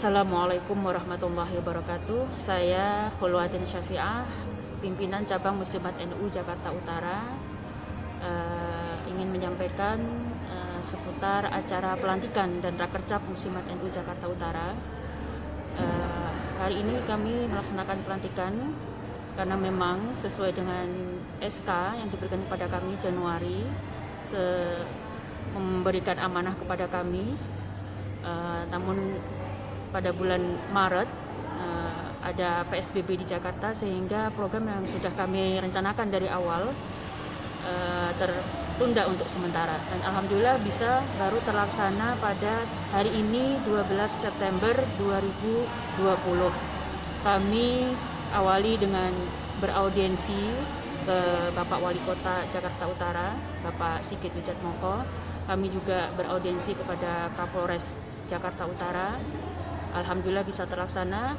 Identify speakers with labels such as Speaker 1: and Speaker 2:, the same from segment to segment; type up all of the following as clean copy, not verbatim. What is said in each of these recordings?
Speaker 1: Assalamualaikum warahmatullahi wabarakatuh. Saya Hulwadin Syafi'ah, pimpinan cabang Muslimat NU Jakarta Utara, ingin menyampaikan seputar acara pelantikan dan Rakercap Muslimat NU Jakarta Utara. Hari ini kami melaksanakan pelantikan karena memang sesuai dengan SK yang diberikan kepada kami Januari, memberikan amanah kepada kami. Namun pada bulan Maret ada PSBB di Jakarta, sehingga program yang sudah kami rencanakan dari awal tertunda untuk sementara, dan alhamdulillah bisa baru terlaksana pada hari ini 12 September 2020. Kami awali dengan beraudiensi ke Bapak Wali Kota Jakarta Utara, Bapak Sigit Wijatmoko. Kami juga beraudiensi kepada Kapolres Jakarta Utara. Alhamdulillah bisa terlaksana.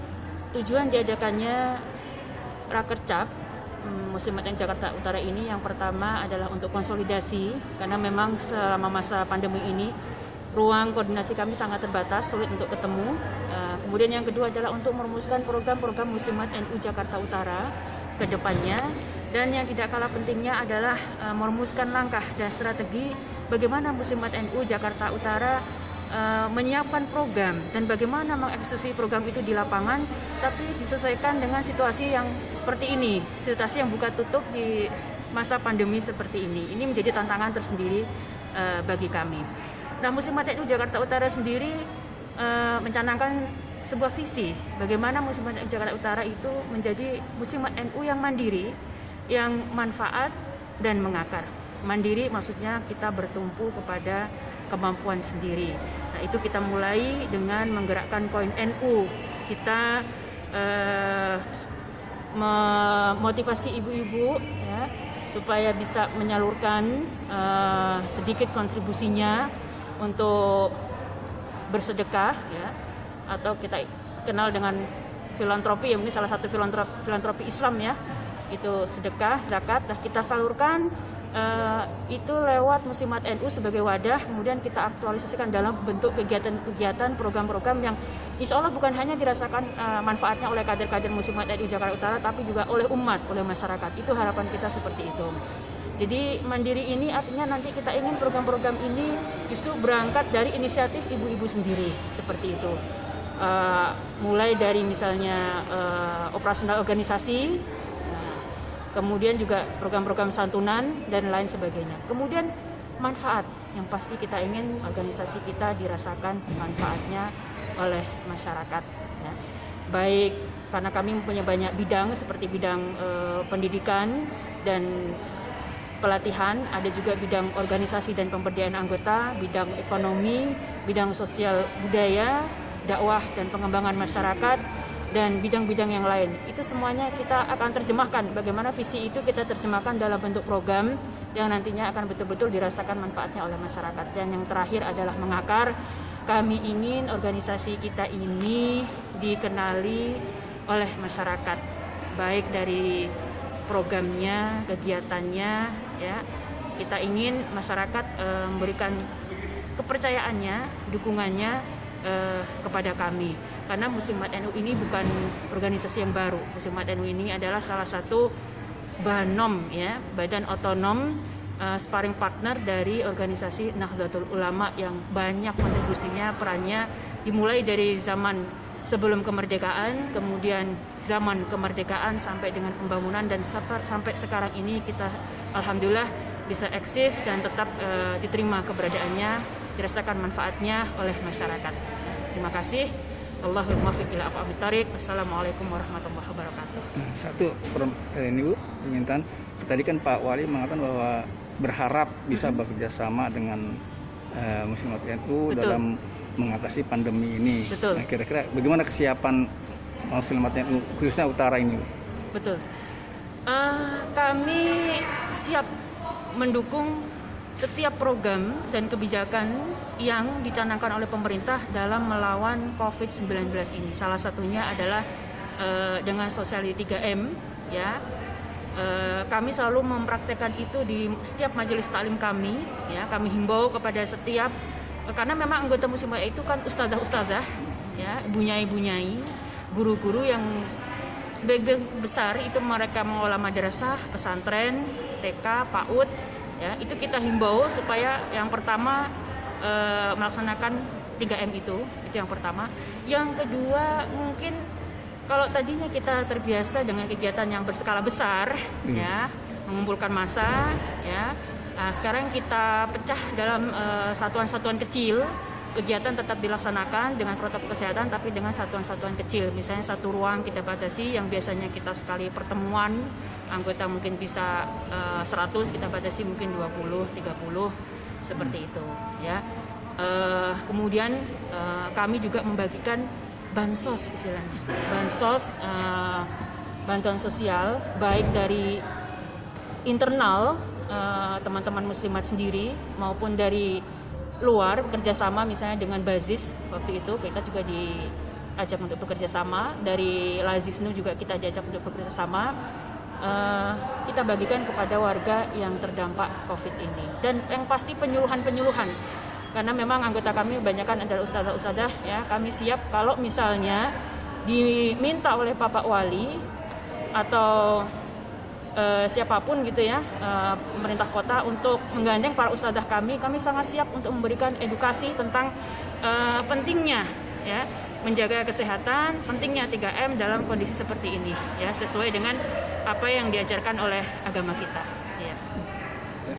Speaker 1: Tujuan diadakannya Rakercap Muslimat NU Jakarta Utara ini yang pertama adalah untuk konsolidasi, karena memang selama masa pandemi ini ruang koordinasi kami sangat terbatas, sulit untuk ketemu. Kemudian yang kedua adalah untuk merumuskan program-program Muslimat NU Jakarta Utara ke depannya. Dan yang tidak kalah pentingnya adalah merumuskan langkah dan strategi bagaimana Muslimat NU Jakarta Utara menyiapkan program dan bagaimana mengeksekusi program itu di lapangan, tapi disesuaikan dengan situasi yang seperti ini, situasi yang buka tutup di masa pandemi seperti ini. Ini menjadi tantangan tersendiri bagi kami. Nah, Muslimat NU Jakarta Utara sendiri mencanangkan sebuah visi bagaimana Muslimat NU Jakarta Utara itu menjadi Muslimat NU yang mandiri, yang manfaat dan mengakar. Mandiri maksudnya kita bertumpu kepada kemampuan sendiri. Nah, itu kita mulai dengan menggerakkan koin NU. Kita memotivasi ibu-ibu ya, supaya bisa menyalurkan sedikit kontribusinya untuk bersedekah ya, atau kita kenal dengan filantropi ya, mungkin salah satu filantropi Islam ya, itu sedekah, zakat. Nah, kita salurkan itu lewat Muslimat NU sebagai wadah, kemudian kita aktualisasikan dalam bentuk kegiatan-kegiatan, program-program yang insya Allah bukan hanya dirasakan manfaatnya oleh kader-kader Muslimat NU Jakarta Utara, tapi juga oleh umat, oleh masyarakat. Itu harapan kita seperti itu. Jadi mandiri ini artinya nanti kita ingin program-program ini justru berangkat dari inisiatif ibu-ibu sendiri, seperti itu. Mulai dari misalnya operasional organisasi, kemudian juga program-program santunan dan lain sebagainya. Kemudian manfaat yang pasti kita ingin organisasi kita dirasakan manfaatnya oleh masyarakat ya. Baik karena kami mempunyai banyak bidang seperti bidang pendidikan dan pelatihan, ada juga bidang organisasi dan pemberdayaan anggota, bidang ekonomi, bidang sosial budaya, dakwah dan pengembangan masyarakat, dan bidang-bidang yang lain. Itu semuanya kita akan terjemahkan, bagaimana visi itu kita terjemahkan dalam bentuk program yang nantinya akan betul-betul dirasakan manfaatnya oleh masyarakat. Dan yang terakhir adalah mengakar. Kami ingin organisasi kita ini dikenali oleh masyarakat, baik dari programnya, kegiatannya ya. Kita ingin masyarakat memberikan kepercayaannya, dukungannya kepada kami, karena Muslimat NU ini bukan organisasi yang baru. Muslimat NU ini adalah salah satu BANOM ya, Badan Otonom sparring partner dari organisasi Nahdlatul Ulama yang banyak kontribusinya, perannya dimulai dari zaman sebelum kemerdekaan, kemudian zaman kemerdekaan sampai dengan pembangunan, dan sampai sekarang ini kita alhamdulillah bisa eksis dan tetap diterima keberadaannya, dirasakan manfaatnya oleh masyarakat. Terima kasih. Allahumma muwaffiq ila aqwamit thariq. Assalamualaikum warahmatullahi wabarakatuh.
Speaker 2: Satu ini Bu, permintaan. Tadi kan Pak Wali mengatakan bahwa berharap bisa bekerja sama dengan Muslimat NU dalam mengatasi pandemi ini.
Speaker 1: Betul.
Speaker 2: Nah, kira-kira bagaimana kesiapan Muslimat NU khususnya utara ini?
Speaker 1: Betul. Kami siap mendukung setiap program dan kebijakan yang dicanangkan oleh pemerintah dalam melawan COVID-19 ini. Salah satunya adalah dengan sosiality 3M ya. Kami selalu mempraktekkan itu di setiap majelis taklim kami ya. Kami himbau kepada setiap, karena memang anggota Muslimat itu kan ustadzah-ustadzah ya, bunyai-bunyai, guru-guru yang sebagian besar itu mereka mengelola madrasah, pesantren, TK, PAUD, ya, itu kita himbau supaya yang pertama melaksanakan 3M itu yang pertama. Yang kedua, mungkin kalau tadinya kita terbiasa dengan kegiatan yang berskala besar, ya, mengumpulkan massa, ya, sekarang kita pecah dalam satuan-satuan kecil. Kegiatan tetap dilaksanakan dengan protokol kesehatan, tapi dengan satuan-satuan kecil. Misalnya satu ruang kita batasi, yang biasanya kita sekali pertemuan anggota mungkin bisa 100, kita batasi mungkin 20, 30, seperti itu, ya. Kemudian kami juga membagikan bansos, istilahnya bansos, bantuan sosial baik dari internal teman-teman muslimat sendiri maupun dari luar kerjasama, misalnya dengan Bazis. Waktu itu kita juga diajak untuk bekerja sama, dari Lazisnu juga kita diajak untuk bekerja sama. Kita bagikan kepada warga yang terdampak COVID ini, dan yang pasti penyuluhan, karena memang anggota kami kebanyakan adalah ustadzah-ustadzah, ya. Kami siap kalau misalnya diminta oleh Bapak Wali atau siapapun gitu, ya, pemerintah kota untuk menggandeng para ustadzah kami sangat siap untuk memberikan edukasi tentang pentingnya, ya, menjaga kesehatan, pentingnya 3M dalam kondisi seperti ini, ya, sesuai dengan apa yang diajarkan oleh agama kita.